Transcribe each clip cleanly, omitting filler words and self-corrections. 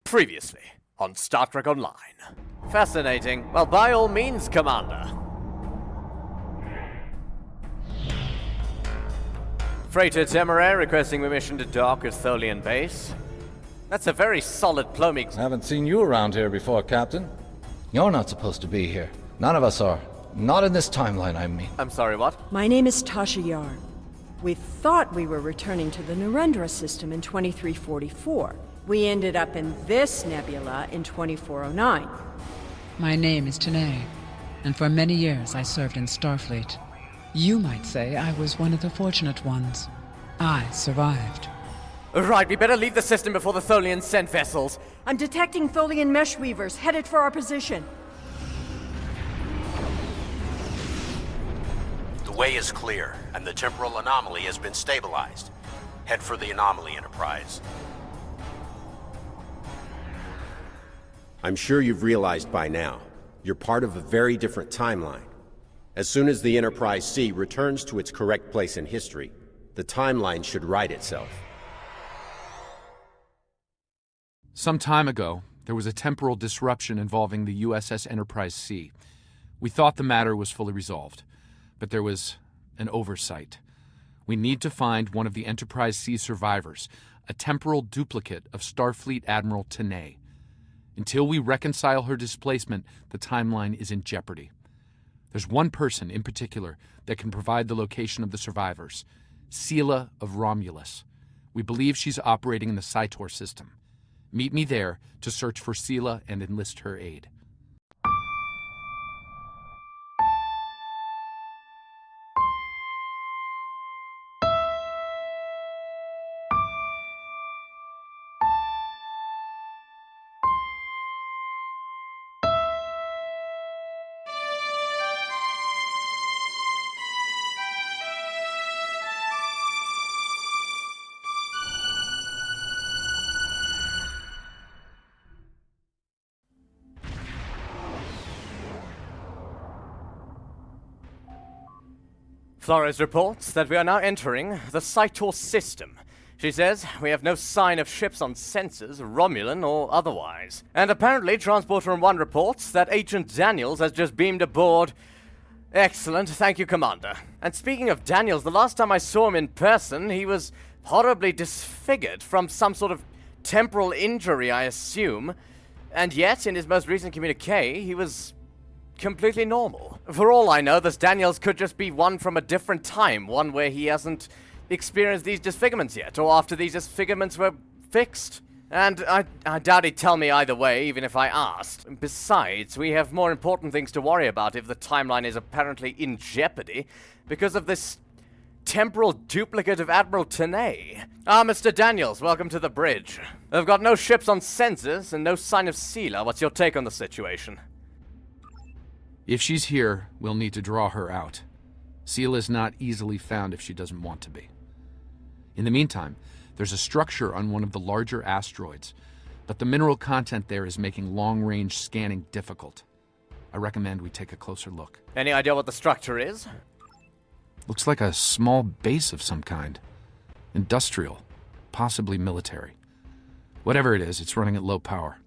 Previously on Star Trek Online. Fascinating. Well, by all means, Commander. Freighter Temeraire requesting permission to dock at Tholian base. That's a very solid pluming. Haven't seen you around here before, Captain. You're not supposed to be here. None of us are. Not in this timeline, I mean. I'm sorry, what? My name is Tasha Yar. We thought we were returning to the Narendra system in 2344. We ended up in this nebula in 2409. My name is T'Nae, and for many years I served in Starfleet. You might say I was one of the fortunate ones. I survived. Right, we better leave the system before the Tholians send vessels. I'm detecting Tholian mesh weavers headed for our position. The way is clear, and the temporal anomaly has been stabilized. Head for the anomaly, Enterprise. I'm sure you've realized by now, you're part of a very different timeline. As soon as the Enterprise C returns to its correct place in history, the timeline should right itself. Some time ago, there was a temporal disruption involving the USS Enterprise C. We thought the matter was fully resolved, but there was an oversight. We need to find one of the Enterprise C survivors, a temporal duplicate of Starfleet Admiral T'Nae. Until we reconcile her displacement, the timeline is in jeopardy. There's one person in particular that can provide the location of the survivors, Sela of Romulus. We believe she's operating in the Cytor system. Meet me there to search for Sela and enlist her aid. Flores reports that we are now entering the Cytor system. She says we have no sign of ships on sensors, Romulan or otherwise. And apparently Transporter 1 reports that Agent Daniels has just beamed aboard. Excellent, thank you, Commander. And speaking of Daniels, the last time I saw him in person, he was horribly disfigured from some sort of temporal injury, I assume. And yet, in his most recent communique, he was completely normal. For all I know, this Daniels could just be one from a different time, one where he hasn't experienced these disfigurements yet, or after these disfigurements were fixed. And I doubt he'd tell me either way, even if I asked. Besides, we have more important things to worry about if the timeline is apparently in jeopardy because of this temporal duplicate of Admiral T'Nae. Mr. Daniels, welcome to the bridge. I've got no ships on sensors and no sign of Sela. What's your take on the situation? If she's here, we'll need to draw her out. Sela's not easily found if she doesn't want to be. In the meantime, there's a structure on one of the larger asteroids, but the mineral content there is making long-range scanning difficult. I recommend we take a closer look. Any idea what the structure is? Looks like a small base of some kind. Industrial, possibly military. Whatever it is, it's running at low power.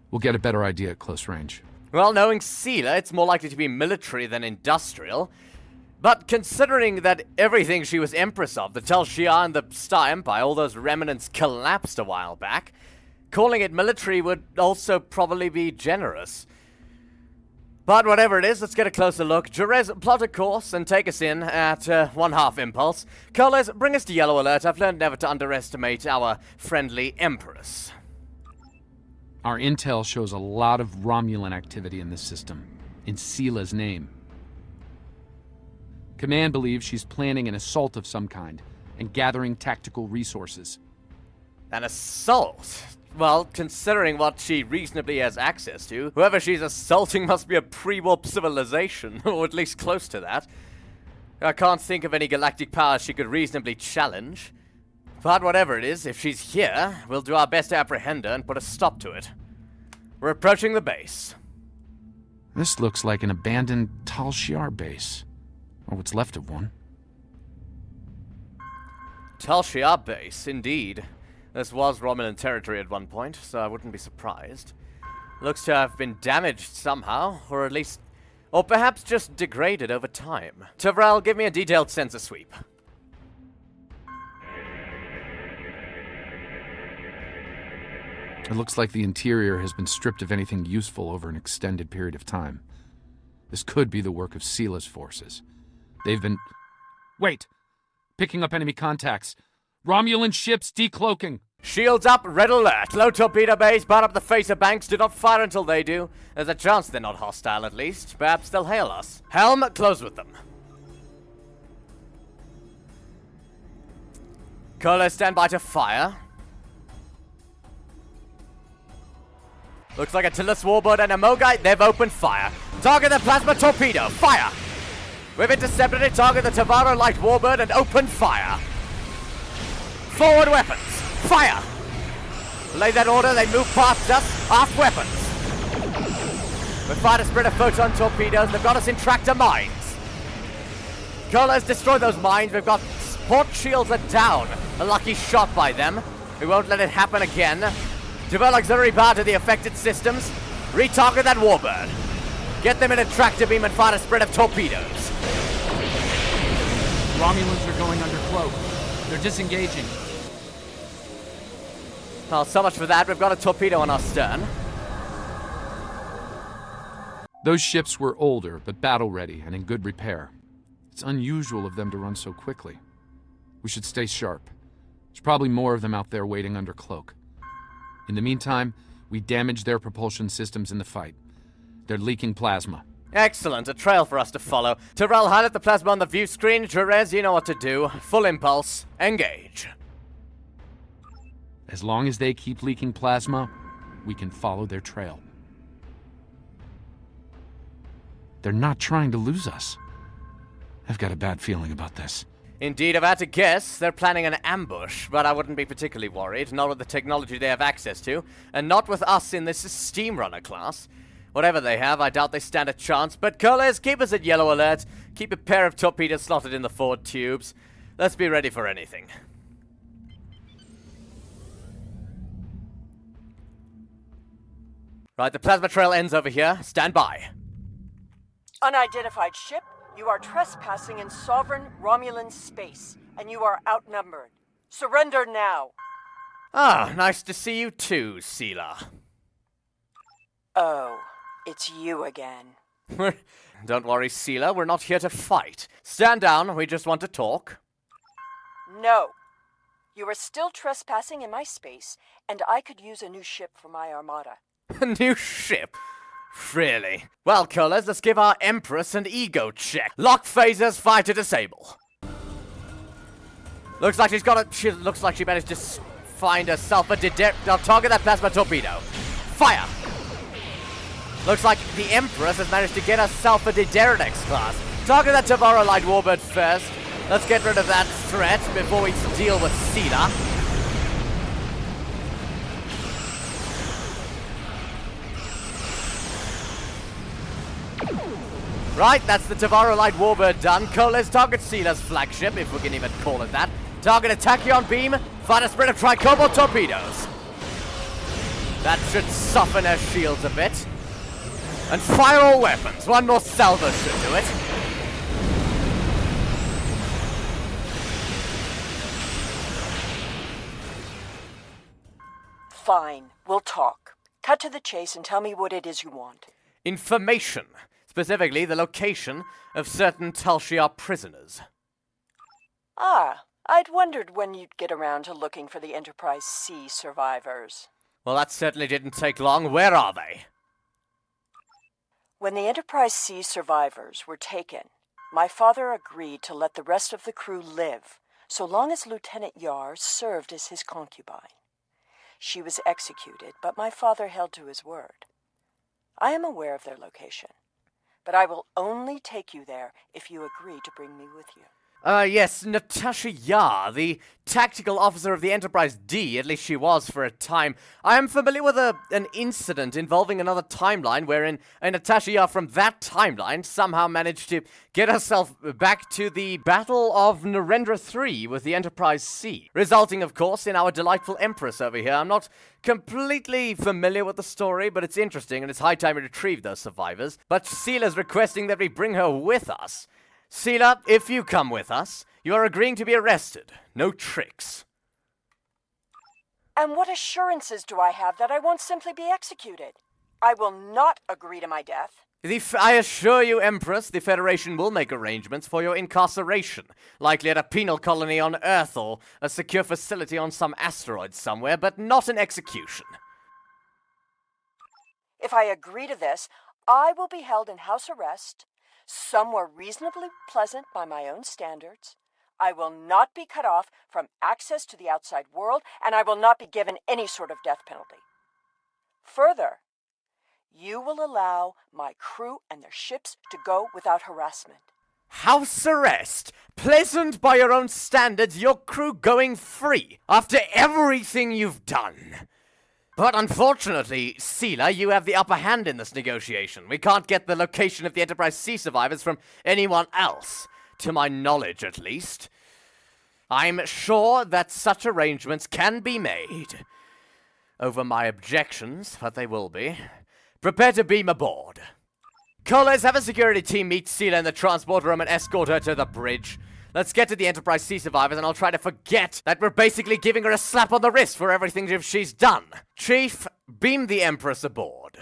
We'll get a better idea at close range. Well, knowing Sela, it's more likely to be military than industrial. But considering that everything she was Empress of, the Tel Shiar and the Star Empire, all those remnants collapsed a while back, calling it military would also probably be generous. But whatever it is, let's get a closer look. Jerez, plot a course and take us in at 1/2 impulse. Colas, bring us to yellow alert. I've learned never to underestimate our friendly Empress. Our intel shows a lot of Romulan activity in this system, in Sela's name. Command believes she's planning an assault of some kind and gathering tactical resources. An assault? Well, considering what she reasonably has access to, whoever she's assaulting must be a pre-warp civilization, or at least close to that. I can't think of any galactic powers she could reasonably challenge. But whatever it is, if she's here, we'll do our best to apprehend her and put a stop to it. We're approaching the base. This looks like an abandoned Tal Shiar base, or what's left of one. Tal Shiar base, indeed. This was Romulan territory at one point, so I wouldn't be surprised. Looks to have been damaged somehow, or at least... or perhaps just degraded over time. Tyrell, give me a detailed sensor sweep. It looks like the interior has been stripped of anything useful over an extended period of time. This could be the work of Sela's forces. They've been... Wait! Picking up enemy contacts. Romulan ships decloaking. Shields up, red alert. Low torpedo bays, bar up the face of banks. Do not fire until they do. There's a chance they're not hostile at least. Perhaps they'll hail us. Helm, close with them. Cola, stand by to fire. Looks like a Tillus warbird and a Mogite. They've opened fire. Target the plasma torpedo. Fire! We've intercepted it. Target the Tavaro light warbird and open fire. Forward weapons. Fire! Lay that order. They move past us. Aft weapons. We've fired a spread of photon torpedoes. They've got us in tractor mines. Colas, destroy those mines. We've got port shields are down. A lucky shot by them. We won't let it happen again. Develop auxiliary power to the affected systems. Retarget that warbird. Get them in a tractor beam and fire a spread of torpedoes. Romulans are going under cloak. They're disengaging. Oh, so much for that. We've got a torpedo on our stern. Those ships were older, but battle-ready and in good repair. It's unusual of them to run so quickly. We should stay sharp. There's probably more of them out there waiting under cloak. In the meantime, we damage their propulsion systems in the fight. They're leaking plasma. Excellent. A trail for us to follow. Tyrell, highlight the plasma on the view screen. Jerez, you know what to do. Full impulse. Engage. As long as they keep leaking plasma, we can follow their trail. They're not trying to lose us. I've got a bad feeling about this. Indeed, if I had to guess, they're planning an ambush, but I wouldn't be particularly worried, not with the technology they have access to, and not with us in this steamrunner class. Whatever they have, I doubt they stand a chance, but Colas, keep us at yellow alert. Keep a pair of torpedoes slotted in the forward tubes. Let's be ready for anything. Right, the plasma trail ends over here. Stand by. Unidentified ship, you are trespassing in sovereign Romulan space, and you are outnumbered. Surrender now. Ah, nice to see you too, Sela. Oh, it's you again. Don't worry, Sela, we're not here to fight. Stand down, we just want to talk. No. You are still trespassing in my space, and I could use a new ship for my armada. A new ship? Really? Well, Colas, let's give our Empress an ego check. Lock phasers, fire to disable. Looks like looks like she managed to find herself a I'll target that plasma torpedo. Fire! Looks like the Empress has managed to get herself a Dideredex class. Target that Tavaro light warbird first. Let's get rid of that threat before we deal with Sela. Right, that's the Tavaro light warbird done. Colas, target Sela's flagship, if we can even call it that. Target a tachyon beam, fire a spread of tricobalt torpedoes. That should soften her shields a bit. And fire all weapons. One more salvo should do it. Fine, we'll talk. Cut to the chase and tell me what it is you want. Information. Specifically, the location of certain Tal Shiar prisoners. Ah, I'd wondered when you'd get around to looking for the Enterprise C survivors. Well, that certainly didn't take long. Where are they? When the Enterprise C survivors were taken, my father agreed to let the rest of the crew live, so long as Lieutenant Yar served as his concubine. She was executed, but my father held to his word. I am aware of their location, but I will only take you there if you agree to bring me with you. Yes, Natasha Yar, the tactical officer of the Enterprise D, at least she was for a time. I am familiar with an incident involving another timeline wherein Natasha Yar from that timeline somehow managed to get herself back to the Battle of Narendra III with the Enterprise C, resulting, of course, in our delightful Empress over here. I'm not completely familiar with the story, but it's interesting, and it's high time we retrieve those survivors. But Sela's requesting that we bring her with us. Sela, if you come with us, you are agreeing to be arrested. No tricks. And what assurances do I have that I won't simply be executed? I will not agree to my death. I assure you, Empress, the Federation will make arrangements for your incarceration, likely at a penal colony on Earth or a secure facility on some asteroid somewhere, but not an execution. If I agree to this, I will be held in house arrest, somewhere reasonably pleasant by my own standards. I will not be cut off from access to the outside world, and I will not be given any sort of death penalty. Further, you will allow my crew and their ships to go without harassment. House arrest? Pleasant by your own standards, your crew going free after everything you've done. But unfortunately, Sela, you have the upper hand in this negotiation. We can't get the location of the Enterprise C survivors from anyone else, to my knowledge at least. I'm sure that such arrangements can be made. Over my objections, but they will be. Prepare to beam aboard. Callers, have a security team meet Sela in the transport room and escort her to the bridge. Let's get to the Enterprise C survivors, and I'll try to forget that we're basically giving her a slap on the wrist for everything she's done. Chief, beam the Empress aboard.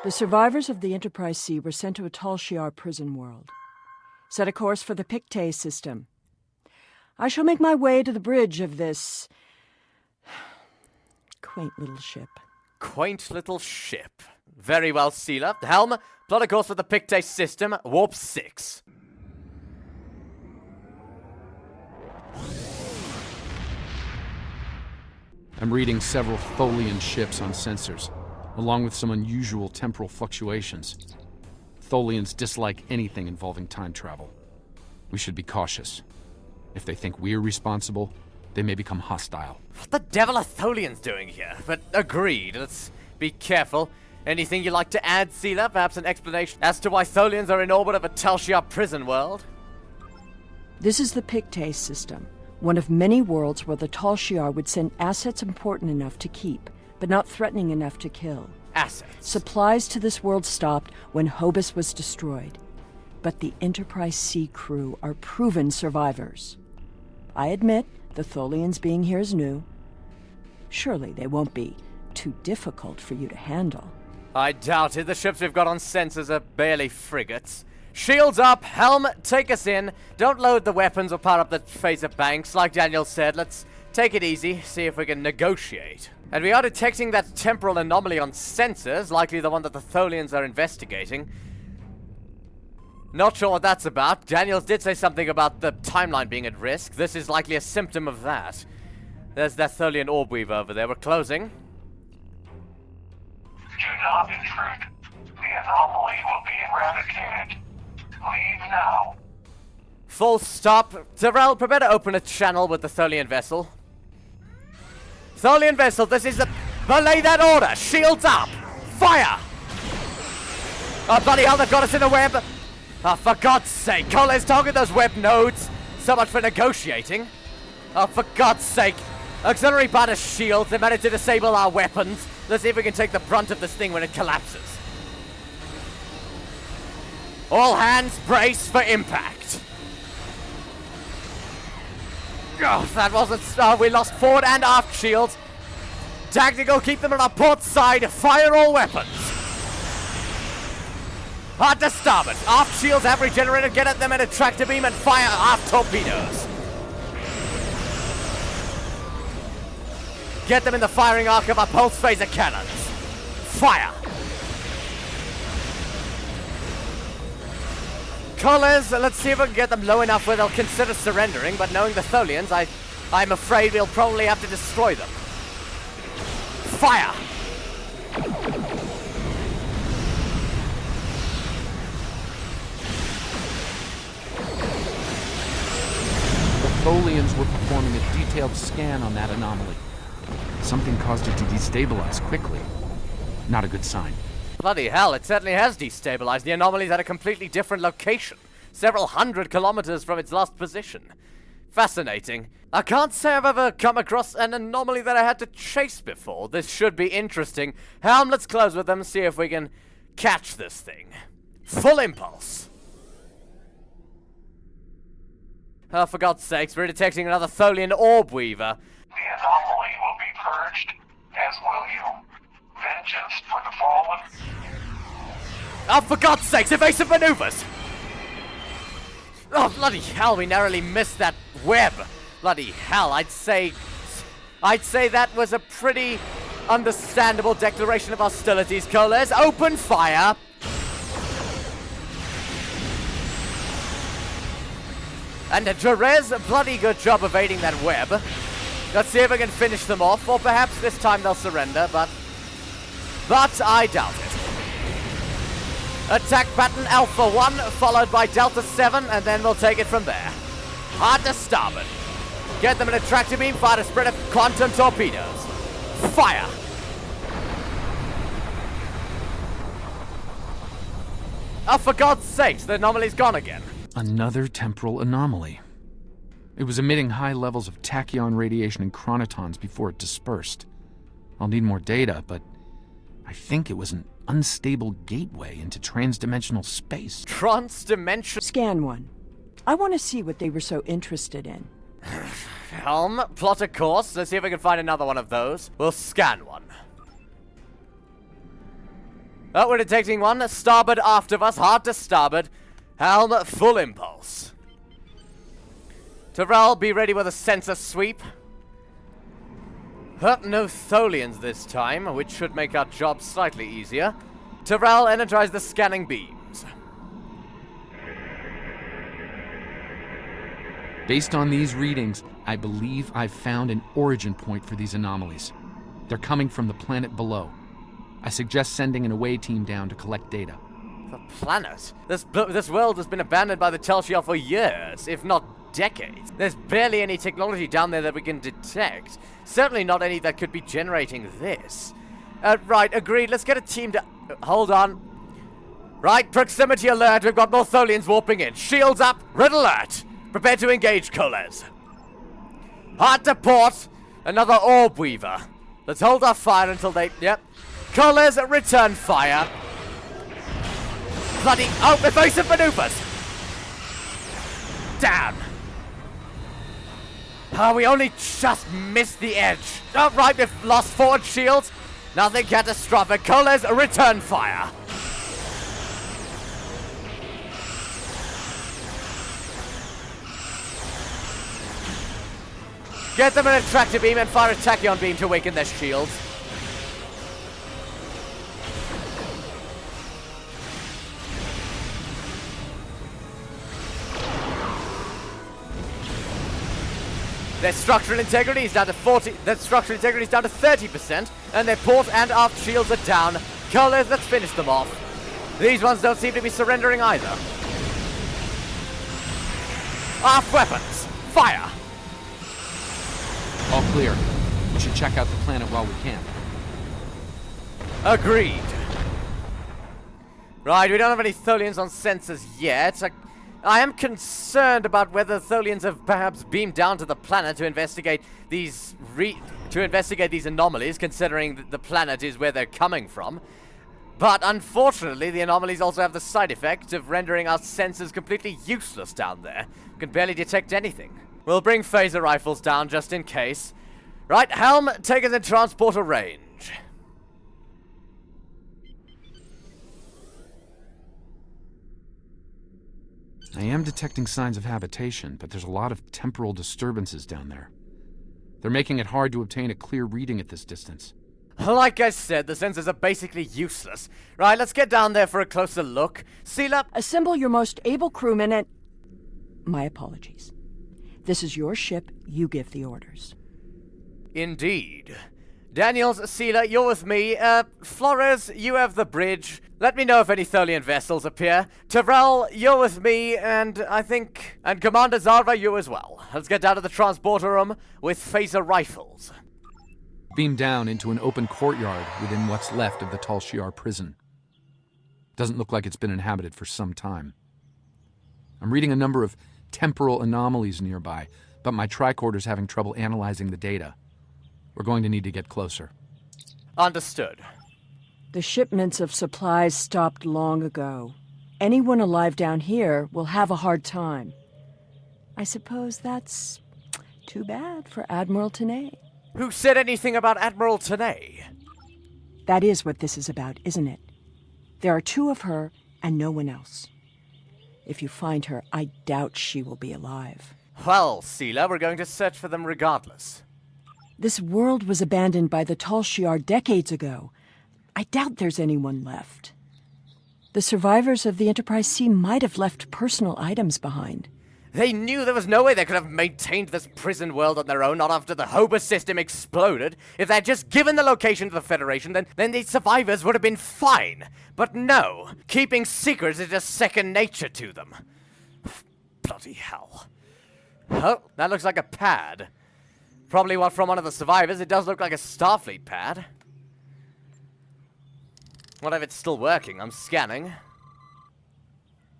The survivors of the Enterprise C were sent to a Tal Shiar prison world. Set a course for the T'Nae system. I shall make my way to the bridge of this quaint little ship. Quaint little ship. Very well, Sela. Helm, plot a course for the T'Nae system, warp 6. I'm reading several Tholian ships on sensors, along with some unusual temporal fluctuations. Tholians dislike anything involving time travel. We should be cautious. If they think we're responsible, they may become hostile. What the devil are Tholians doing here? But agreed, let's be careful. Anything you'd like to add, Sela? Perhaps an explanation as to why Tholians are in orbit of a Tal Shiar prison world? This is the T'Nae system, one of many worlds where the Tal Shiar would send assets important enough to keep, but not threatening enough to kill. Assets? Supplies to this world stopped when Hobus was destroyed. But the Enterprise C crew are proven survivors. I admit, the Tholians being here is new. Surely they won't be too difficult for you to handle. I doubt it. The ships we've got on sensors are barely frigates. Shields up, helm, take us in. Don't load the weapons or power up the phaser banks. Like Daniel said, let's take it easy, see if we can negotiate. And we are detecting that temporal anomaly on sensors, likely the one that the Tholians are investigating. Not sure what that's about. Daniels did say something about the timeline being at risk. This is likely a symptom of that. There's that Tholian orb weaver over there. We're closing. Do not intrude. The anomaly will be eradicated. Leave now. Full stop. Tyrell, prepare to open a channel with the Tholian vessel. Tholian vessel, this is the... Belay that order! Shields up! Fire! Oh, bloody hell, they've got us in a web! Oh, for God's sake, Cole, let's target those web nodes! So much for negotiating! Oh, for God's sake! Auxiliary banner shields, they managed to disable our weapons. Let's see if we can take the brunt of this thing when it collapses. All hands brace for impact. Oh, that wasn't... Oh, we lost forward and aft shields. Tactical, keep them on our port side. Fire all weapons. Hard to starboard. Aft shields have regenerated. Get at them in a tractor beam and fire aft torpedoes. Get them in the firing arc of our pulse phaser cannons. Fire. Collars, let's see if we can get them low enough where they'll consider surrendering, but knowing the Tholians, I'm afraid we'll probably have to destroy them. Fire! Tholians were performing a detailed scan on that anomaly. Something caused it to destabilize quickly. Not a good sign. Bloody hell, it certainly has destabilized. The anomaly's at a completely different location, several hundred kilometers from its last position. Fascinating. I can't say I've ever come across an anomaly that I had to chase before. This should be interesting. Helm, let's close with them, see if we can catch this thing. Full impulse. Oh, for God's sakes, we're detecting another Tholian orb weaver. The anomaly will be purged, as will you. Vengeance for the fallen. Oh, for God's sakes, evasive maneuvers! Oh, bloody hell, we narrowly missed that web. Bloody hell, I'd say that was a pretty understandable declaration of hostilities, Coles. Open fire! And Jerez, a bloody good job evading that web. Let's see if we can finish them off, or perhaps this time they'll surrender, but I doubt it. Attack pattern Alpha 1, followed by Delta 7, and then we'll take it from there. Hard to starboard. Get them an attractor beam, fire a spread of quantum torpedoes. Fire! Oh, for God's sakes, the anomaly's gone again. Another temporal anomaly. It was emitting high levels of tachyon radiation and chronotons before it dispersed. I'll need more data, but I think it was an unstable gateway into transdimensional space. Transdimensional? Scan one. I want to see what they were so interested in. Helm, plot a course. Let's see if we can find another one of those. We'll scan one. Oh, we're detecting one. Starboard aft of us. Hard to starboard. Helm, full impulse. Terrell, be ready with a sensor sweep. No Tholians this time, which should make our job slightly easier. Terrell, energize the scanning beams. Based on these readings, I believe I've found an origin point for these anomalies. They're coming from the planet below. I suggest sending an away team down to collect data. The planet? This world has been abandoned by the Telshia for years, if not decades. There's barely any technology down there that we can detect. Certainly not any that could be generating this. Right, agreed. Let's get a team to... hold on. Right, proximity alert. We've got more Tholians warping in. Shields up. Red alert. Prepare to engage, Coles. Hard to port. Another orb weaver. Let's hold our fire until they... yep. Coles, return fire. Bloody... oh, evasive maneuvers. Damn. Oh, we only just missed the edge. Oh, right, we've lost forward shields. Nothing catastrophic. Coles, return fire. Get them an attractor beam and fire a tachyon beam to awaken their shields. Their structural integrity is down to 40. Their structural integrity is down to 30%, and their port and aft shields are down. Coles, let's finish them off. These ones don't seem to be surrendering either. Aft weapons, fire! All clear. We should check out the planet while we can. Agreed. Right, we don't have any Tholians on sensors yet. I am concerned about whether Tholians have perhaps beamed down to the planet to investigate these anomalies, considering that the planet is where they're coming from. But unfortunately, the anomalies also have the side effect of rendering our sensors completely useless down there. We can barely detect anything. We'll bring phaser rifles down just in case. Right, Helm, take us in transporter range. I am detecting signs of habitation, but there's a lot of temporal disturbances down there. They're making it hard to obtain a clear reading at this distance. Like I said, the sensors are basically useless. Right, let's get down there for a closer look. Sela, Assemble your most able crewmen and... my apologies. This is your ship. You give the orders. indeed. Daniels, Sela, you're with me. Flores, you have the bridge. Let me know if any Tholian vessels appear. Tyrell, you're with me, and Commander Zarva, you as well. Let's get down to the transporter room with phaser rifles. Beam down into an open courtyard within what's left of the Tal Shiar prison. Doesn't look like it's been inhabited for some time. I'm reading a number of temporal anomalies nearby, but my tricorder's having trouble analyzing the data. We're going to need to get closer. Understood. The shipments of supplies stopped long ago. Anyone alive down here will have a hard time. I suppose that's too bad for Admiral T'Nae. Who said anything about Admiral T'Nae? That is what this is about, isn't it? There are 2 of her and no one else. If you find her, I doubt she will be alive. Well, Sela, we're going to search for them regardless. This world was abandoned by the Tal Shiar decades ago. I doubt there's anyone left. The survivors of the Enterprise C might have left personal items behind. They knew there was no way they could have maintained this prison world on their own, not after the Hober system exploded. If they'd just given the location to the Federation, then the survivors would have been fine. But no, keeping secrets is just second nature to them. Bloody hell. Oh, that looks like a pad. Probably one from one of the survivors. It does look like a Starfleet pad. What if it's still working? I'm scanning.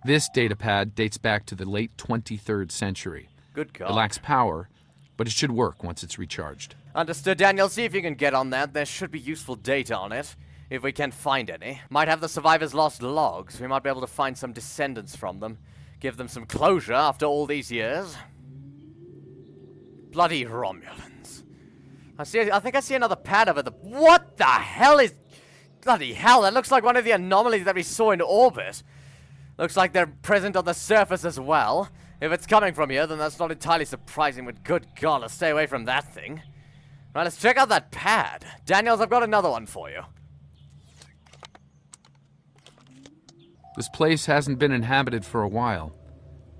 This datapad dates back to the late 23rd century. Good God. It lacks power, but it should work once it's recharged. Understood, Daniel. See if you can get on that. There should be useful data on it, if we can find any. Might have the survivors' lost logs. We might be able to find some descendants from them. Give them some closure after all these years. Bloody Romulans. I think I see another pad over the... What the hell is... Bloody hell, that looks like one of the anomalies that we saw in orbit. Looks like they're present on the surface as well. If it's coming from here, then that's not entirely surprising, but good God, let's stay away from that thing. Right, let's check out that pad. Daniels, I've got another one for you. This place hasn't been inhabited for a while.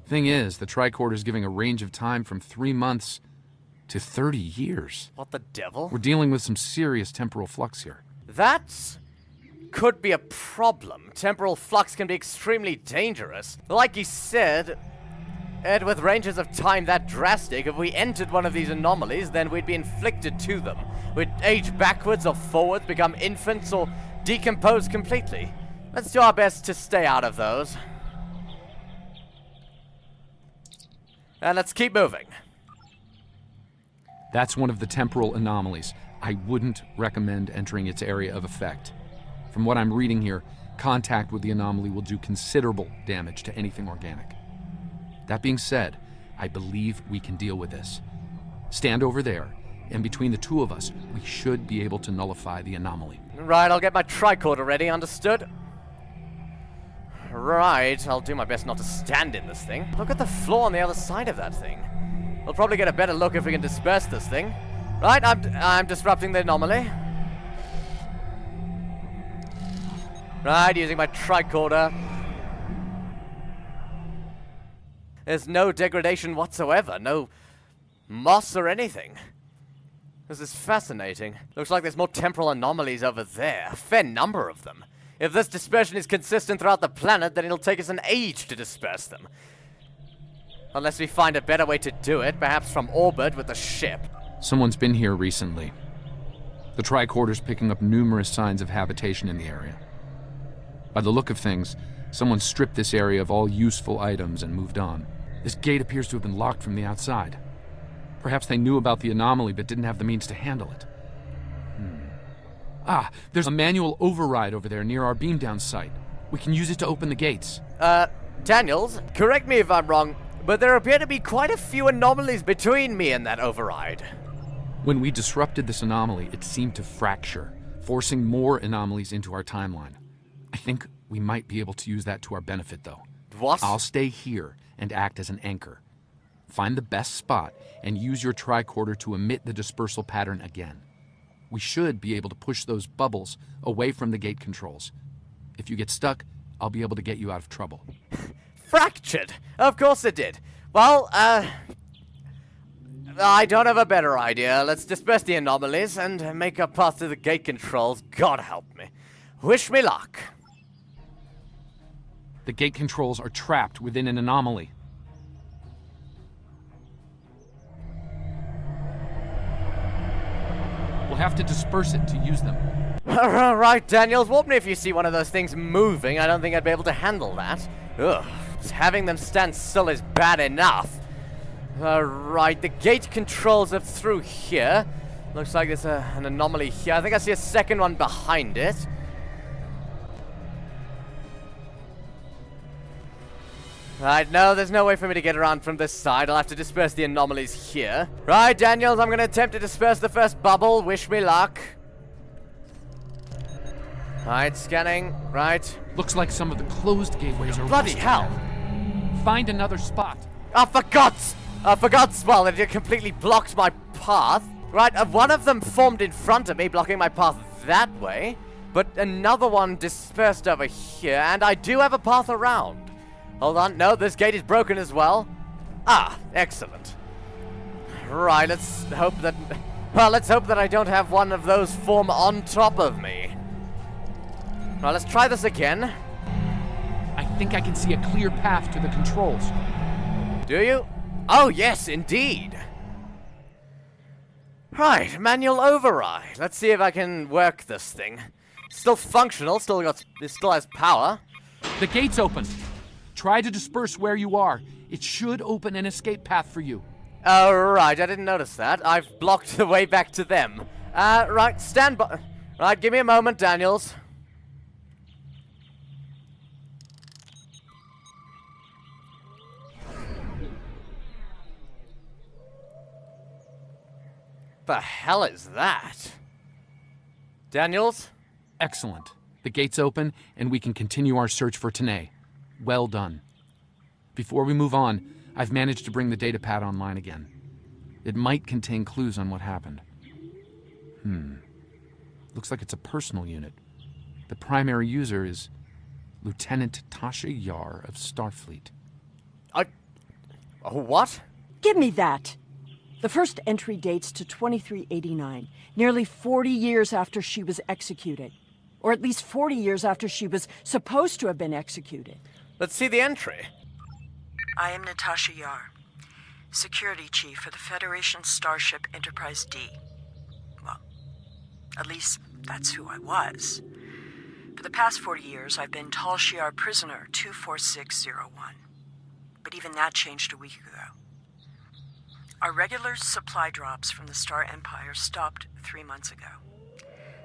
Thing is, the tricorder's giving a range of time from 3 months to 30 years. What the devil? We're dealing with some serious temporal flux here. That could be a problem. Temporal flux can be extremely dangerous. Like you said, and with ranges of time that drastic, if we entered one of these anomalies, then we'd be inflicted to them. We'd age backwards or forwards, become infants, or decompose completely. Let's do our best to stay out of those. And let's keep moving. That's one of the temporal anomalies. I wouldn't recommend entering its area of effect. From what I'm reading here, contact with the anomaly will do considerable damage to anything organic. That being said, I believe we can deal with this. Stand over there, and between the 2 of us, we should be able to nullify the anomaly. Right, I'll get my tricorder ready, understood? Right, I'll do my best not to stand in this thing. Look at the floor on the other side of that thing. We'll probably get a better look if we can disperse this thing. Right, I'm disrupting the anomaly. Right, using my tricorder. There's no degradation whatsoever, no moss or anything. This is fascinating. Looks like there's more temporal anomalies over there. A fair number of them. If this dispersion is consistent throughout the planet, then it'll take us an age to disperse them. Unless we find a better way to do it, perhaps from orbit with a ship. Someone's been here recently. The tricorder's picking up numerous signs of habitation in the area. By the look of things, someone stripped this area of all useful items and moved on. This gate appears to have been locked from the outside. Perhaps they knew about the anomaly but didn't have the means to handle it. Ah, there's a manual override over there near our beam down site. We can use it to open the gates. Daniels, correct me if I'm wrong, but there appear to be quite a few anomalies between me and that override. When we disrupted this anomaly, it seemed to fracture, forcing more anomalies into our timeline. I think we might be able to use that to our benefit, though. What? I'll stay here and act as an anchor. Find the best spot and use your tricorder to emit the dispersal pattern again. We should be able to push those bubbles away from the gate controls. If you get stuck, I'll be able to get you out of trouble. Fractured? Of course it did. Well, I don't have a better idea. Let's disperse the anomalies and make our path to the gate controls. God help me. Wish me luck. The gate controls are trapped within an anomaly. We'll have to disperse it to use them. Right, Daniels, warp me if you see one of those things moving. I don't think I'd be able to handle that. Ugh, having them stand still is bad enough. Right, the gate controls are through here. Looks like there's an anomaly here. I think I see a second one behind it. Right, no, there's no way for me to get around from this side. I'll have to disperse the anomalies here. Right, Daniels, I'm gonna attempt to disperse the first bubble. Wish me luck. Right, scanning. Right. Looks like some of the closed gateways are Bloody rusted hell! now. Find another spot. I forgot! Well, it completely blocked my path. Right, one of them formed in front of me, blocking my path that way. But another one dispersed over here, and I do have a path around. Hold on, no, this gate is broken as well. Ah, excellent. Right, let's hope that I don't have one of those form on top of me. Right, let's try this again. I think I can see a clear path to the controls. Do you? Oh, yes, indeed. Right, manual override. Let's see if I can work this thing. Still functional, it still has power. The gate's open. Try to disperse where you are. It should open an escape path for you. Oh, right, I didn't notice that. I've blocked the way back to them. Right, stand by. Right, give me a moment, Daniels. The hell is that? Daniels? Excellent. The gate's open, and we can continue our search for T'Nae. Well done. Before we move on, I've managed to bring the datapad online again. It might contain clues on what happened. Looks like it's a personal unit. The primary user is Lieutenant Tasha Yar of Starfleet. What? Give me that. The first entry dates to 2389, nearly 40 years after she was executed. Or at least 40 years after she was supposed to have been executed. Let's see the entry. I am Natasha Yar, Security Chief for the Federation Starship Enterprise D. Well, at least that's who I was. For the past 40 years, I've been Tal Shiar Prisoner 24601. But even that changed a week ago. Our regular supply drops from the Star Empire stopped 3 months ago.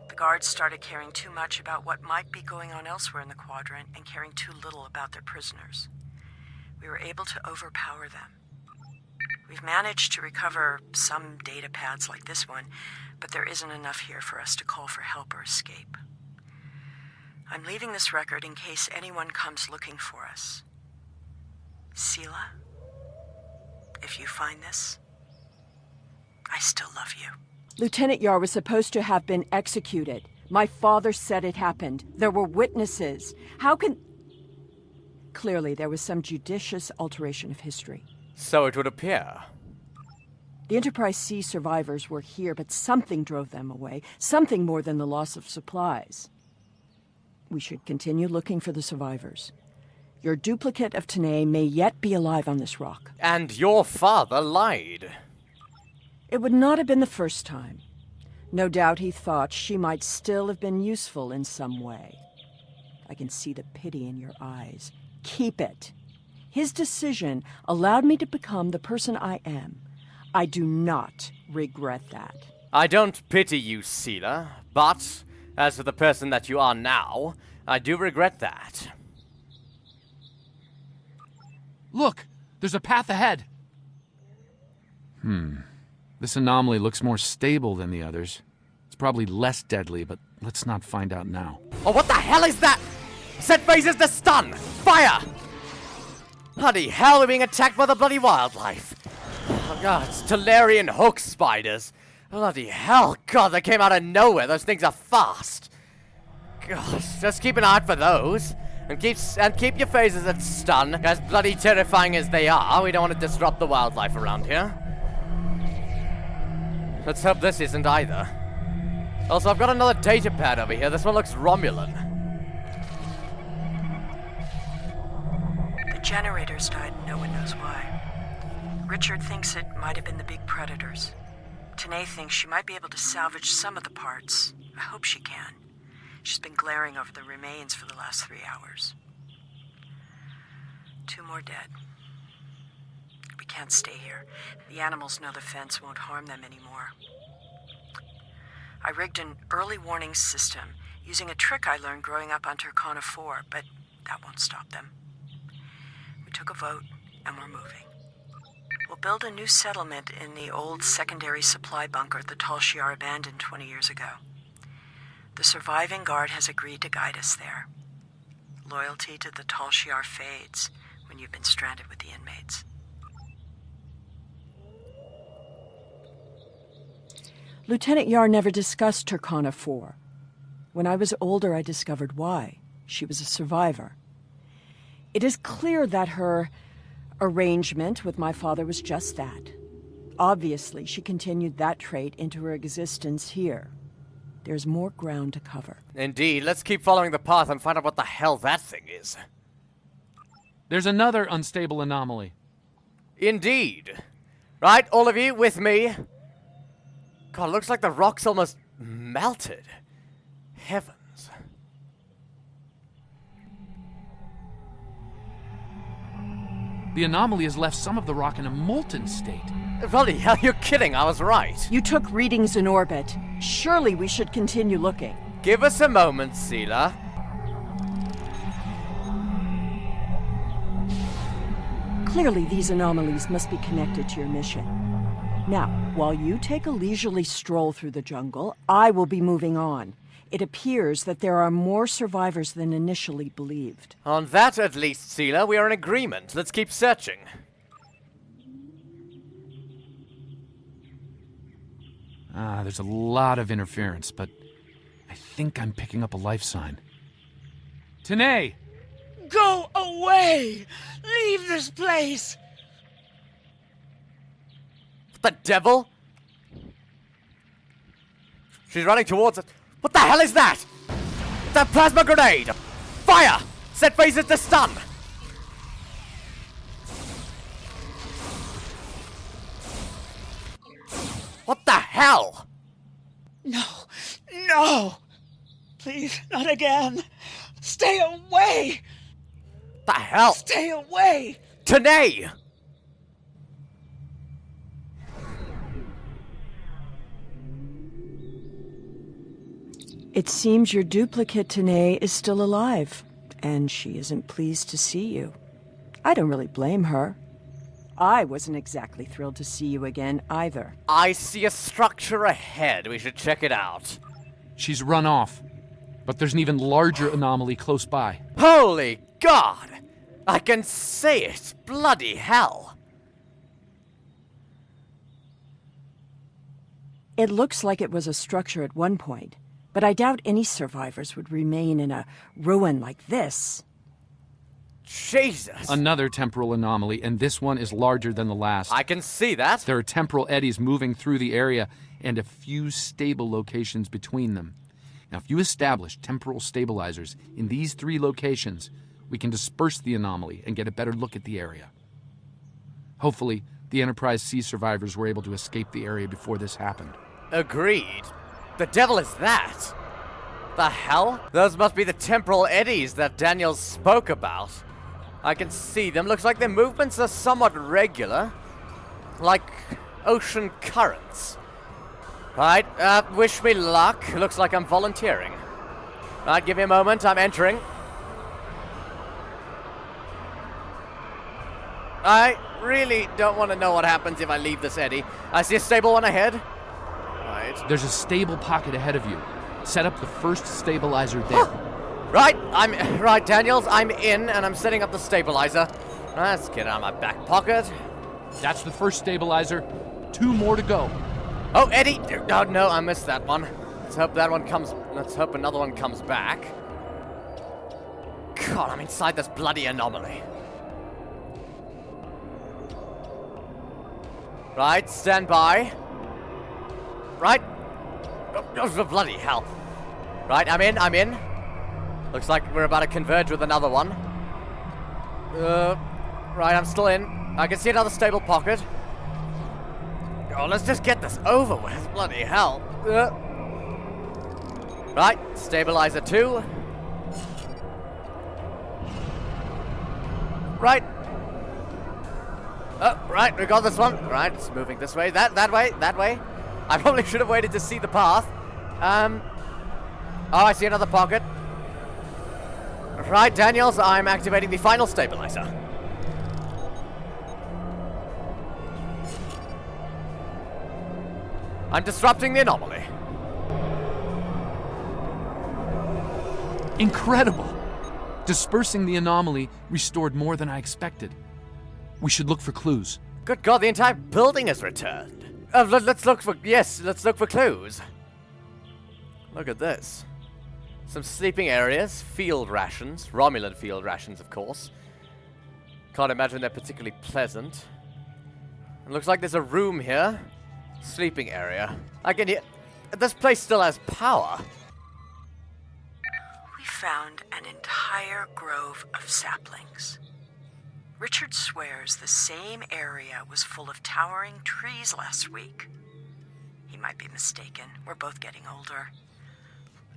The guards started caring too much about what might be going on elsewhere in the quadrant and caring too little about their prisoners. We were able to overpower them. We've managed to recover some data pads like this one, but there isn't enough here for us to call for help or escape. I'm leaving this record in case anyone comes looking for us. Sela, if you find this, I still love you. Lieutenant Yar was supposed to have been executed. My father said it happened. There were witnesses. How can... Clearly, there was some judicious alteration of history. So it would appear. The Enterprise C survivors were here, but something drove them away. Something more than the loss of supplies. We should continue looking for the survivors. Your duplicate of T'Nae may yet be alive on this rock. And your father lied. It would not have been the first time. No doubt he thought she might still have been useful in some way. I can see the pity in your eyes. Keep it. His decision allowed me to become the person I am. I do not regret that. I don't pity you, Sela, but as for the person that you are now, I do regret that. Look! There's a path ahead! This anomaly looks more stable than the others. It's probably less deadly, but let's not find out now. Oh, what the hell is that? Set phasers to stun! Fire! Bloody hell, we're being attacked by the bloody wildlife. Oh god, it's Talarian hook spiders. Bloody hell, god, they came out of nowhere. Those things are fast. God, just keep an eye out for those. And keep your phasers at stun. As bloody terrifying as they are, we don't want to disrupt the wildlife around here. Let's hope this isn't either. Also, I've got another data pad over here. This one looks Romulan. The generators died and no one knows why. Richard thinks it might have been the big predators. T'Nae thinks she might be able to salvage some of the parts. I hope she can. She's been glaring over the remains for the last 3 hours. 2 more dead. We can't stay here. The animals know the fence won't harm them anymore. I rigged an early warning system using a trick I learned growing up on Turkana 4, but that won't stop them. We took a vote, and we're moving. We'll build a new settlement in the old secondary supply bunker the Tal Shiar abandoned 20 years ago. The surviving guard has agreed to guide us there. Loyalty to the Tal Shiar fades when you've been stranded with the inmates. Lieutenant Yar never discussed Turkana 4. When I was older, I discovered why. She was a survivor. It is clear that her arrangement with my father was just that. Obviously, she continued that trait into her existence here. There's more ground to cover. Indeed. Let's keep following the path and find out what the hell that thing is. There's another unstable anomaly. Indeed. Right, all of you, with me. God, looks like the rock's almost melted. Heavens. The anomaly has left some of the rock in a molten state. Bloody hell, you're kidding. I was right. You took readings in orbit. Surely we should continue looking. Give us a moment, Sela. Clearly, these anomalies must be connected to your mission. Now, while you take a leisurely stroll through the jungle, I will be moving on. It appears that there are more survivors than initially believed. On that, at least, Sela, we are in agreement. Let's keep searching. There's a lot of interference, but I think I'm picking up a life sign. T'Nae! Go away! Leave this place! What the devil? She's running towards us. What the hell is that? It's a plasma grenade! Fire! Set phasers to stun! What the hell? No! No! Please, not again! Stay away! The hell? Stay away! T'Nae! It seems your duplicate T'Nae is still alive, and she isn't pleased to see you. I don't really blame her. I wasn't exactly thrilled to see you again, either. I see a structure ahead. We should check it out. She's run off, but there's an even larger anomaly close by. Holy God! I can see it! Bloody hell! It looks like it was a structure at one point, but I doubt any survivors would remain in a ruin like this. Jesus! Another temporal anomaly, and this one is larger than the last. I can see that. There are temporal eddies moving through the area and a few stable locations between them. Now, if you establish temporal stabilizers in these 3 locations, we can disperse the anomaly and get a better look at the area. Hopefully, the Enterprise C survivors were able to escape the area before this happened. Agreed. The devil is that? The hell? Those must be the temporal eddies that Daniel spoke about. I can see them. Looks like their movements are somewhat regular. Like ocean currents. Right, wish me luck. Looks like I'm volunteering. Right, give me a moment. I'm entering. I really don't want to know what happens if I leave this eddy. I see a stable one ahead. Right. There's a stable pocket ahead of you. Set up the first stabilizer there. Right, Daniels. I'm in, and I'm setting up the stabilizer. Let's get out of my back pocket. That's the first stabilizer. 2 more to go. Oh, Eddie! Oh, no, I missed that one. Let's hope another one comes back. God, I'm inside this bloody anomaly. Right, stand by. right? Oh, bloody hell. Right, I'm in. Looks like we're about to converge with another one. Right, I'm still in. I can see another stable pocket. Oh, let's just get this over with. Bloody hell. Right, stabilizer 2. Right. Oh, right, we got this one. Right, it's moving this way. That way. I probably should have waited to see the path. Oh, I see another pocket. Right, Daniels, I'm activating the final stabilizer. I'm disrupting the anomaly. Incredible! Dispersing the anomaly restored more than I expected. We should look for clues. Good God, the entire building has returned. Let's look for clues. Look at this. Some sleeping areas, field rations, Romulan field rations, of course. Can't imagine they're particularly pleasant. It looks like there's a room here. Sleeping area. I can hear... This place still has power. We found an entire grove of saplings. Richard swears the same area was full of towering trees last week. He might be mistaken. We're both getting older.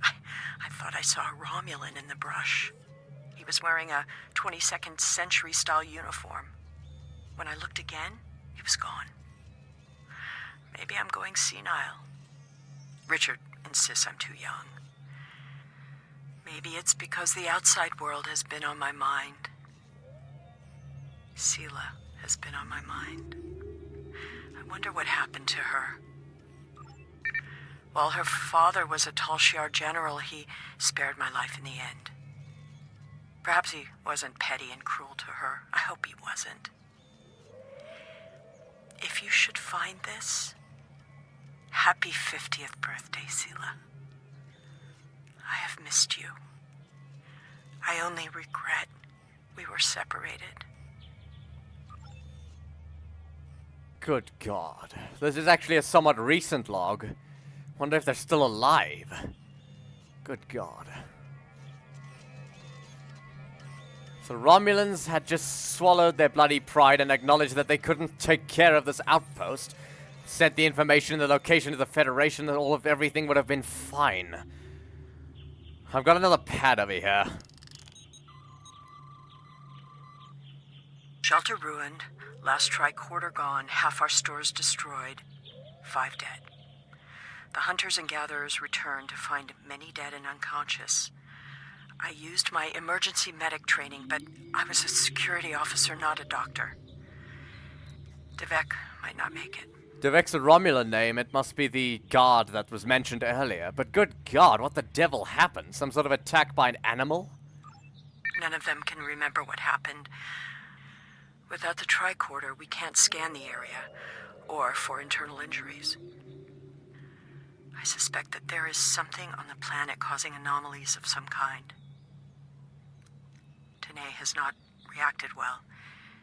I thought I saw a Romulan in the brush. He was wearing a 22nd century style uniform. When I looked again, he was gone. Maybe I'm going senile. Richard insists I'm too young. Maybe it's because the outside world has been on my mind. Sela has been on my mind. I wonder what happened to her. While her father was a Tal Shiar general, he spared my life in the end. Perhaps he wasn't petty and cruel to her. I hope he wasn't. If you should find this, happy 50th birthday, Sela. I have missed you. I only regret we were separated. Good God. This is actually a somewhat recent log. Wonder if they're still alive. Good God. So Romulans had just swallowed their bloody pride and acknowledged that they couldn't take care of this outpost. Sent the information and the location to the Federation and all of everything would have been fine. I've got another pad over here. Shelter ruined, last tricorder gone, half our stores destroyed, 5 dead. The hunters and gatherers returned to find many dead and unconscious. I used my emergency medic training, but I was a security officer, not a doctor. Devek might not make it. Devek's a Romulan name. It must be the guard that was mentioned earlier. But good God, what the devil happened? Some sort of attack by an animal? None of them can remember what happened. Without the tricorder, we can't scan the area, or for internal injuries. I suspect that there is something on the planet causing anomalies of some kind. T'Nae has not reacted well.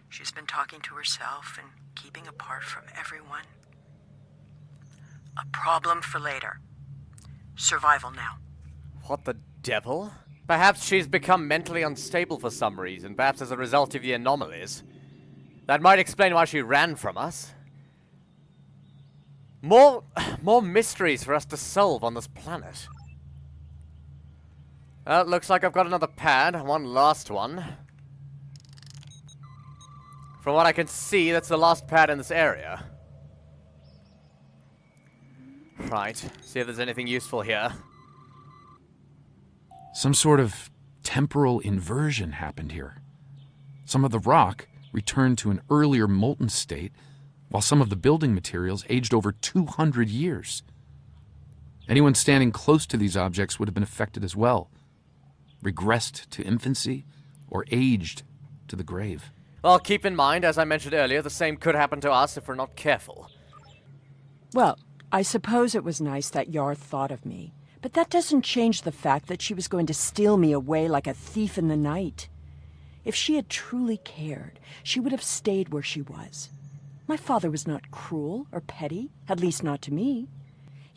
She's been talking to herself and keeping apart from everyone. A problem for later. Survival now. What the devil? Perhaps she's become mentally unstable for some reason, perhaps as a result of the anomalies. That might explain why she ran from us. More mysteries for us to solve on this planet. Well, it looks like I've got another pad, one last one. From what I can see, that's the last pad in this area. Right, see if there's anything useful here. Some sort of temporal inversion happened here. Some of the rock returned to an earlier molten state, while some of the building materials aged over 200 years. Anyone standing close to these objects would have been affected as well, regressed to infancy, or aged to the grave. Well, keep in mind, as I mentioned earlier, the same could happen to us if we're not careful. Well, I suppose it was nice that Yar thought of me, but that doesn't change the fact that she was going to steal me away like a thief in the night. If she had truly cared, she would have stayed where she was. My father was not cruel or petty, at least not to me.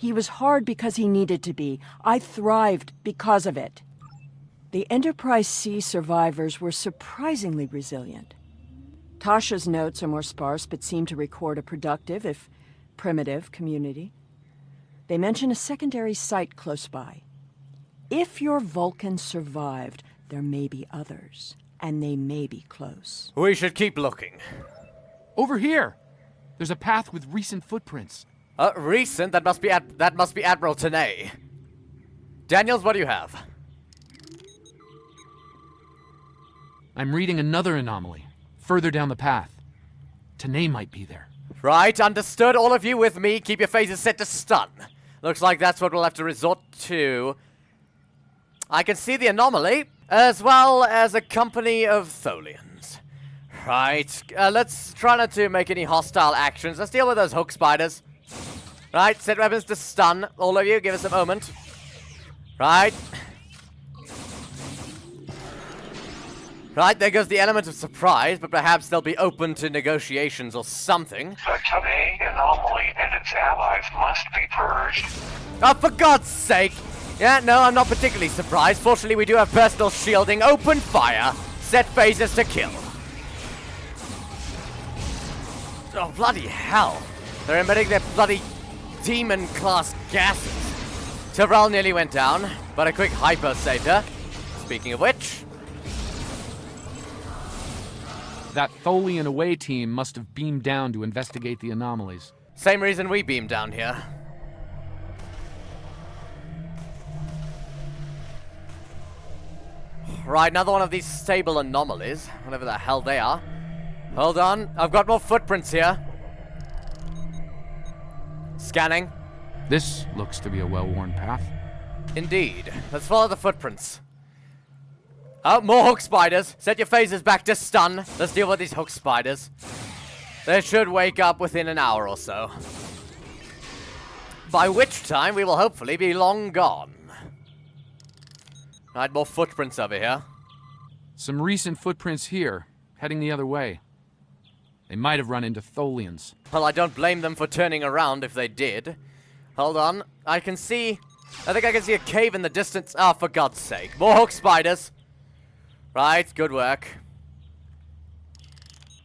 He was hard because he needed to be. I thrived because of it. The Enterprise C survivors were surprisingly resilient. Tasha's notes are more sparse but seem to record a productive, if primitive, community. They mention a secondary site close by. If your Vulcan survived, there may be others, and they may be close. We should keep looking. Over here! There's a path with recent footprints. Recent? That must be Admiral T'Nae. Daniels, what do you have? I'm reading another anomaly, further down the path. T'Nae might be there. Right, understood. All of you with me. Keep your faces set to stun. Looks like that's what we'll have to resort to. I can see the anomaly, as well as a company of Tholians. Right, let's try not to make any hostile actions. Let's deal with those hook spiders. Right, set weapons to stun. All of you, give us a moment. Right. Right, there goes the element of surprise, but perhaps they'll be open to negotiations or something. The T'Nae anomaly and its allies must be purged. Oh, for God's sake! Yeah, no, I'm not particularly surprised. Fortunately, we do have personal shielding. Open fire. Set phasers to kill. Oh, bloody hell. They're emitting their bloody demon-class gases. Tyrell nearly went down, but a quick hyper saved her. Speaking of which... That Tholian away team must have beamed down to investigate the anomalies. Same reason we beamed down here. Right, another one of these stable anomalies, whatever the hell they are. Hold on, I've got more footprints here. Scanning. This looks to be a well-worn path. Indeed. Let's follow the footprints. Oh, more hook spiders. Set your phasers back to stun. Let's deal with these hook spiders. They should wake up within an hour or so. By which time we will hopefully be long gone. Right, more footprints over here. Some recent footprints here, heading the other way. They might have run into Tholians. Well, I don't blame them for turning around if they did. Hold on. I think I can see a cave in the distance. Oh, for God's sake. More hook spiders. Right, good work.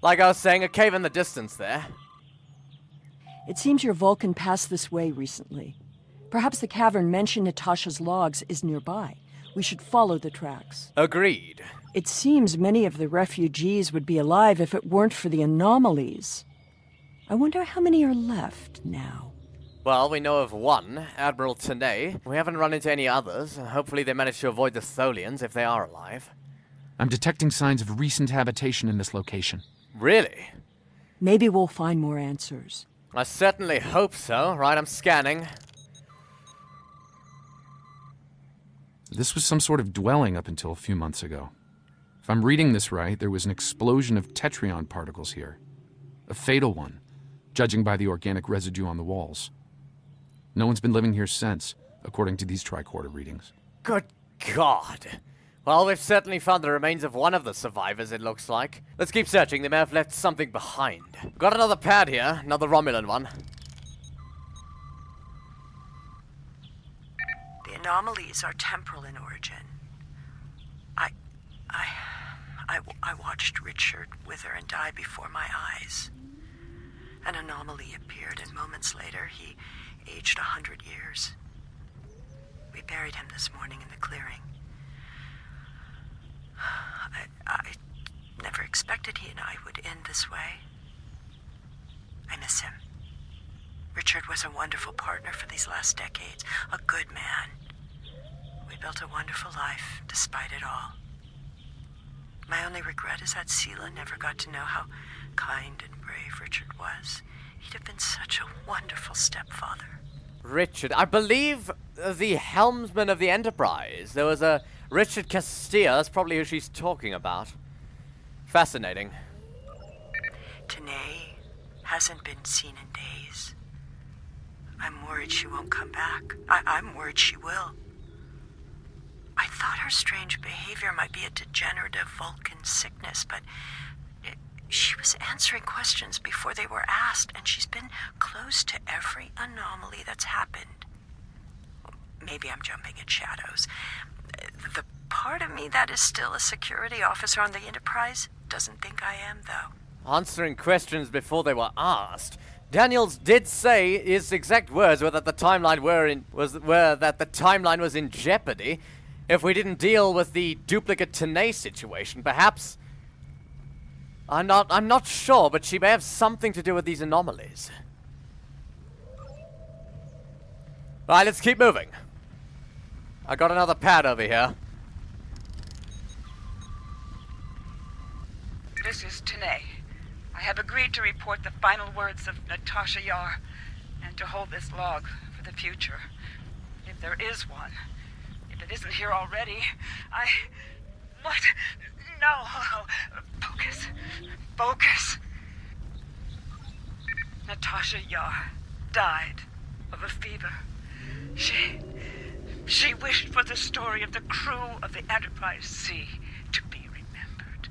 Like I was saying, a cave in the distance there. It seems your Vulcan passed this way recently. Perhaps the cavern mentioned in Tasha's logs is nearby. We should follow the tracks. Agreed. It seems many of the refugees would be alive if it weren't for the anomalies. I wonder how many are left now. Well, we know of one, Admiral T'Nae. We haven't run into any others. Hopefully they managed to avoid the Tholians if they are alive. I'm detecting signs of recent habitation in this location. Really? Maybe we'll find more answers. I certainly hope so. Right, I'm scanning. This was some sort of dwelling up until a few months ago. If I'm reading this right, there was an explosion of tetrion particles here. A fatal one, judging by the organic residue on the walls. No one's been living here since, according to these tricorder readings. Good God. Well, we've certainly found the remains of one of the survivors, it looks like. Let's keep searching. They may have left something behind. Got another pad here, another Romulan one. The anomalies are temporal in origin. I watched Richard wither and die before my eyes. An anomaly appeared, and moments later, he aged 100 years. We buried him this morning in the clearing. I never expected he and I would end this way. I miss him. Richard was a wonderful partner for these last decades, a good man. We built a wonderful life, despite it all. My only regret is that Sela never got to know how kind and brave Richard was. He'd have been such a wonderful stepfather. Richard, I believe the helmsman of the Enterprise. There was a Richard Castilla. That's probably who she's talking about. Fascinating. T'Nae hasn't been seen in days. I'm worried she won't come back. I'm worried she will. I thought her strange behavior might be a degenerative Vulcan sickness, but she was answering questions before they were asked, and she's been close to every anomaly that's happened. maybe I'm jumping at shadows. The part of me that is still a security officer on the Enterprise doesn't think I am, though. Answering questions before they were asked. Daniels did say his exact words were that the timeline was in jeopardy. If we didn't deal with the duplicate T'Nae situation, perhaps. I'm not sure, but she may have something to do with these anomalies. Alright, let's keep moving. I got another pad over here. This is T'Nae. I have agreed to report the final words of Natasha Yar, and to hold this log for the future. If there is one. If it isn't here already, What? No. Focus. Focus. Natasha Yar died of a fever. She wished for the story of the crew of the Enterprise C to be remembered.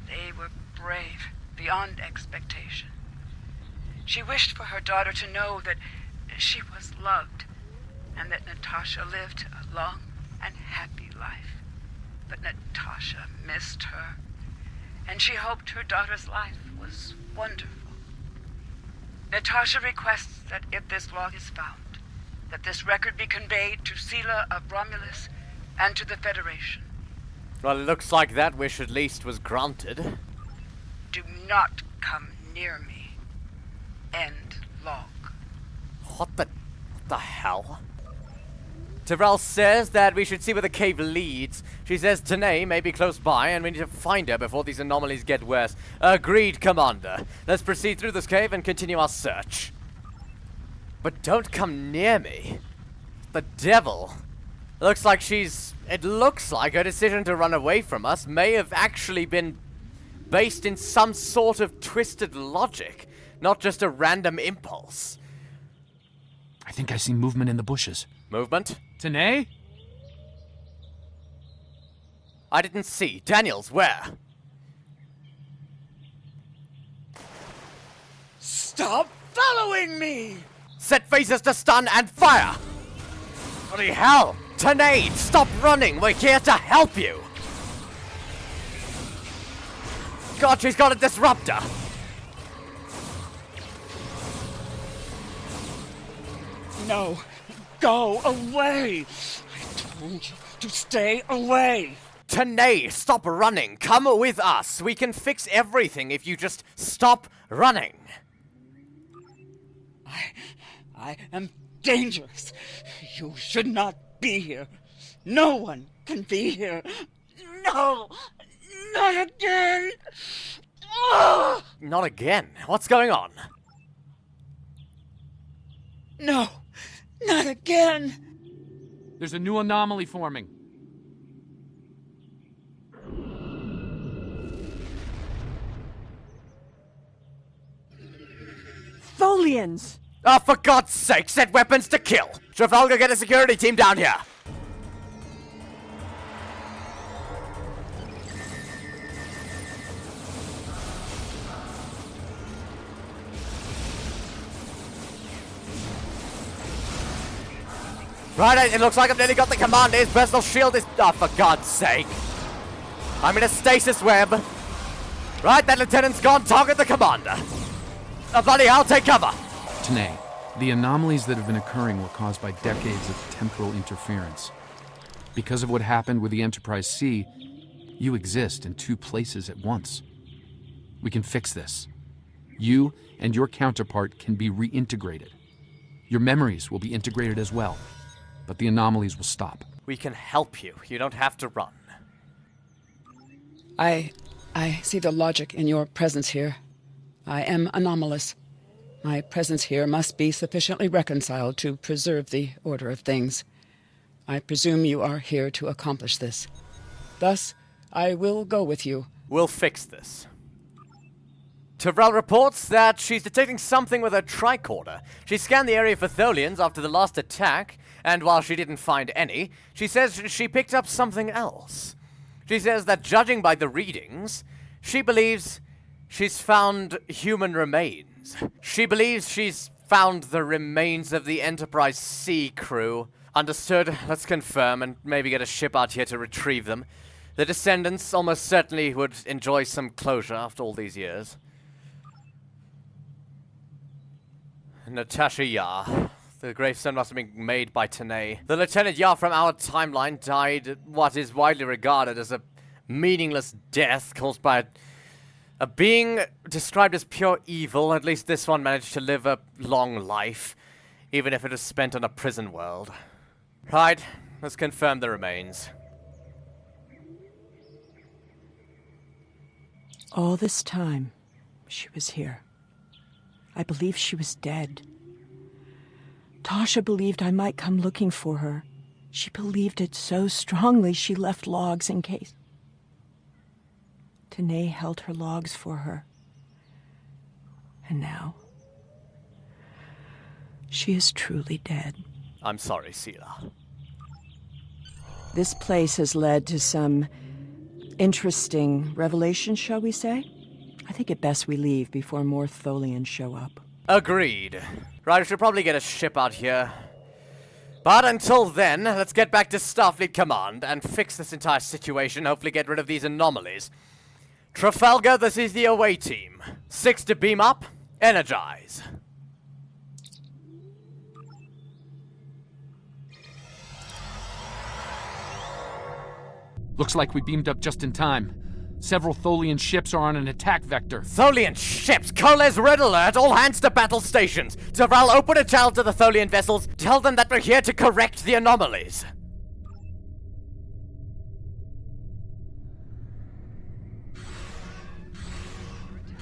They were brave beyond expectation. She wished for her daughter to know that she was loved, and that Natasha lived a long and happy life. But Natasha missed her, and she hoped her daughter's life was wonderful. Natasha requests that if this log is found, that this record be conveyed to Sela of Romulus and to the Federation. Well, it looks like that wish at least was granted. Do not come near me. End log. What the hell? Tyrell says that we should see where the cave leads. She says T'Nae may be close by and we need to find her before these anomalies get worse. Agreed, Commander. Let's proceed through this cave and continue our search. But don't come near me. The devil. It looks like her decision to run away from us may have actually been based in some sort of twisted logic, not just a random impulse. I think I see movement in the bushes. Movement? T'Nae? I didn't see. Daniels, where? Stop following me! Set phasers to stun and fire! Bloody hell! T'Nae, stop running! We're here to help you! God, she's got a disruptor! No. Go away! I told you to stay away! T'Nae, stop running! Come with us! We can fix everything if you just stop running! I am dangerous. You should not be here. No one can be here. No! Not again! Oh! Not again? What's going on? No! Not again! There's a new anomaly forming. Tholians! Oh, for God's sake, set weapons to kill! Trafalgar, get a security team down here! Right, it looks like I've nearly got the commander. His personal shield is... Oh, for God's sake. I'm in a stasis web. Right, that lieutenant's gone. Target the commander. Oh, bloody hell, take cover. T'Nae, the anomalies that have been occurring were caused by decades of temporal interference. Because of what happened with the Enterprise C, you exist in two places at once. We can fix this. You and your counterpart can be reintegrated. Your memories will be integrated as well. But the anomalies will stop. We can help you. You don't have to run. I see the logic in your presence here. I am anomalous. My presence here must be sufficiently reconciled to preserve the order of things. I presume you are here to accomplish this. Thus, I will go with you. We'll fix this. Tyrell reports that she's detecting something with her tricorder. She scanned the area for Tholians after the last attack, and while she didn't find any, she says she picked up something else. She says that judging by the readings, she believes she's found human remains. She believes she's found the remains of the Enterprise C crew Understood. Let's confirm and maybe get a ship out here to retrieve them. The descendants almost certainly would enjoy some closure after all these years. Natasha Yar. The gravestone must have been made by T'Nae. The Lieutenant Yar from our timeline died what is widely regarded as a meaningless death caused by a being described as pure evil. At least this one managed to live a long life, even if it was spent on a prison world. Right, let's confirm the remains. All this time, she was here. I believed she was dead. Tasha believed I might come looking for her. She believed it so strongly she left logs in case. T'Nae held her logs for her. And now, she is truly dead. I'm sorry, Sela. This place has led to some interesting revelations, shall we say? I think it best we leave before more Tholians show up. Agreed. Right, we should probably get a ship out here. But until then, let's get back to Starfleet Command and fix this entire situation, hopefully get rid of these anomalies. Trafalgar, this is the away team. 6 to beam up, energize. Looks like we beamed up just in time. Several Tholian ships are on an attack vector. Tholian ships! Coles, red alert! All hands to battle stations! Tavral, open a channel to the Tholian vessels. Tell them that we're here to correct the anomalies.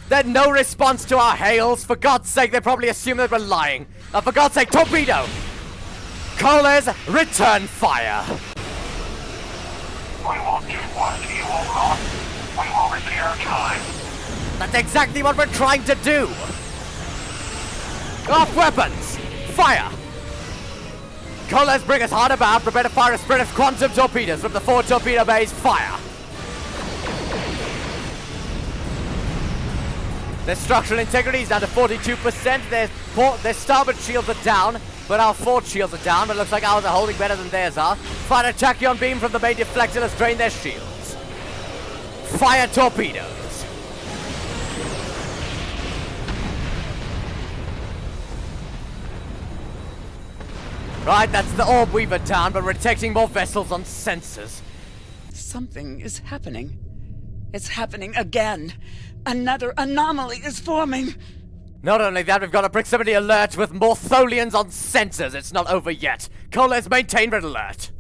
There's no response to our hails. For God's sake, they probably assume that we're lying. For God's sake, torpedo! Coles, return fire! We will do what you will not. We will repair time. That's exactly what we're trying to do! Off weapons! Fire! Coles, bring us hard about. Prepare to fire a sprint of quantum torpedoes from the 4 torpedo bays. Fire! Their structural integrity is down to 42%. Their starboard shields are down, but our forward shields are down. But it looks like ours are holding better than theirs are. Fire a tachyon beam from the main deflector. Let's drain their shields. Fire torpedoes. Right, that's the Orb Weaver down, but we're detecting more vessels on sensors. Something is happening. It's happening again. Another anomaly is forming. Not only that, we've got a proximity alert with more Tholians on sensors. It's not over yet. Coles, maintain red alert.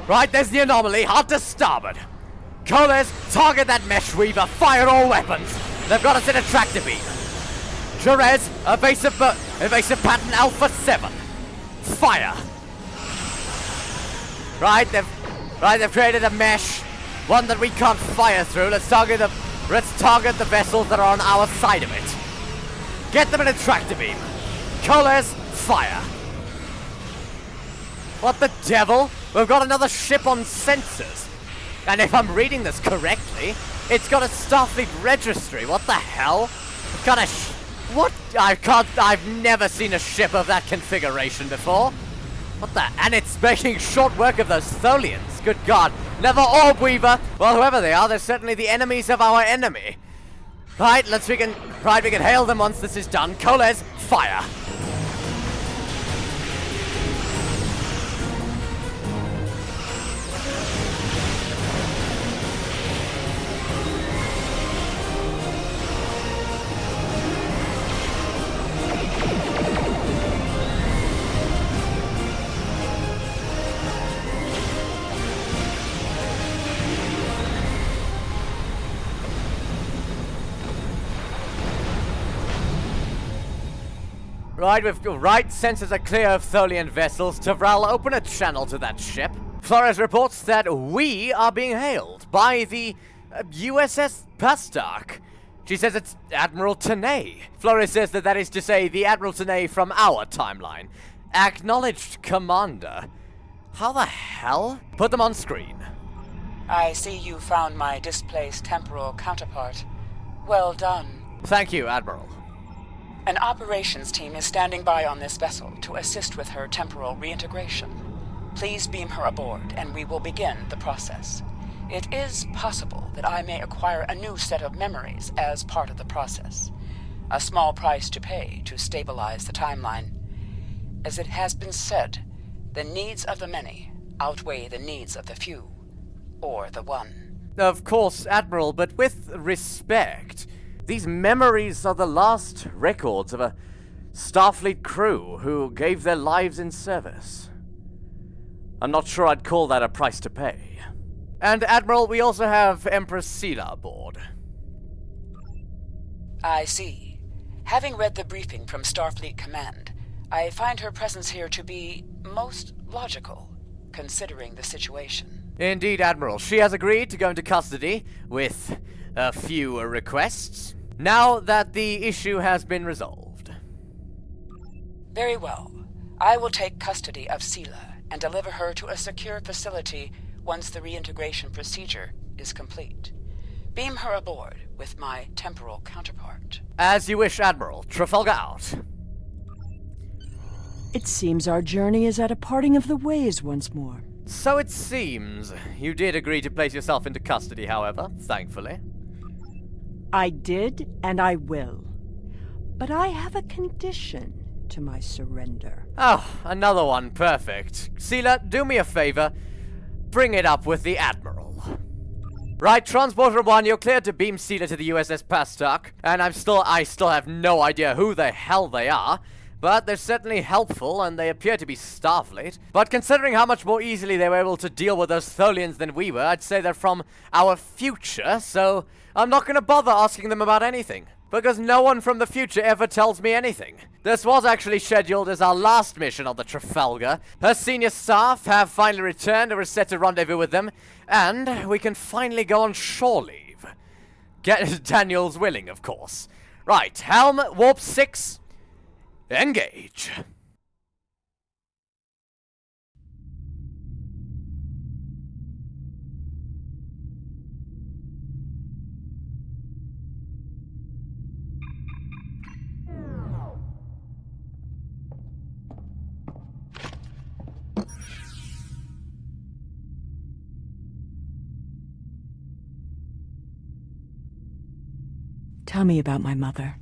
Right, there's the anomaly. Hard to starboard. Coles, target that mesh weaver. Fire all weapons. They've got us in a tractor beam. Jerez, evasive pattern Alpha 7. Fire. Right, they've created a mesh. One that we can't fire through. Let's target the vessels that are on our side of it. Get them in a tractor beam. Coles, fire. What the devil? We've got another ship on sensors. And if I'm reading this correctly, it's got a Starfleet registry. What the hell? What kind of what? I've never seen a ship of that configuration before. What the? And it's making short work of those Tholians. Good God. Another Orb Weaver. Well, whoever they are, they're certainly the enemies of our enemy. Right, we can hail them once this is done. Coles, fire. Right, sensors are clear of Tholian vessels. Tavral, open a channel to that ship. Flores reports that we are being hailed by the USS Pastark. She says it's Admiral T'Nae. Flores says that is to say the Admiral T'Nae from our timeline. Acknowledged Commander. How the hell? Put them on screen. I see you found my displaced temporal counterpart. Well done. Thank you, Admiral. An operations team is standing by on this vessel to assist with her temporal reintegration. Please beam her aboard, and we will begin the process. It is possible that I may acquire a new set of memories as part of the process. A small price to pay to stabilize the timeline. As it has been said, the needs of the many outweigh the needs of the few, or the one. Of course, Admiral, but with respect, these memories are the last records of a Starfleet crew who gave their lives in service. I'm not sure I'd call that a price to pay. And Admiral, we also have Empress Sela aboard. I see. Having read the briefing from Starfleet Command, I find her presence here to be most logical, considering the situation. Indeed, Admiral. She has agreed to go into custody with a few requests, now that the issue has been resolved. Very well. I will take custody of Sela and deliver her to a secure facility once the reintegration procedure is complete. Beam her aboard with my temporal counterpart. As you wish, Admiral. Trafalgar out. It seems our journey is at a parting of the ways once more. So it seems. You did agree to place yourself into custody, however, thankfully. I did, and I will. But I have a condition to my surrender. Oh, another one. Perfect. Sela, do me a favor. Bring it up with the Admiral. Right, Transporter 1, you're cleared to beam Sela to the USS Pastak, and I still have no idea who the hell they are, but they're certainly helpful, and they appear to be Starfleet. But considering how much more easily they were able to deal with those Tholians than we were, I'd say they're from our future, so I'm not gonna bother asking them about anything, because no one from the future ever tells me anything. This was actually scheduled as our last mission on the Trafalgar. Her senior staff have finally returned and we're set to rendezvous with them, and we can finally go on shore leave. Get Daniel's willing, of course. Right, helm, warp 6, engage. Tell me about my mother.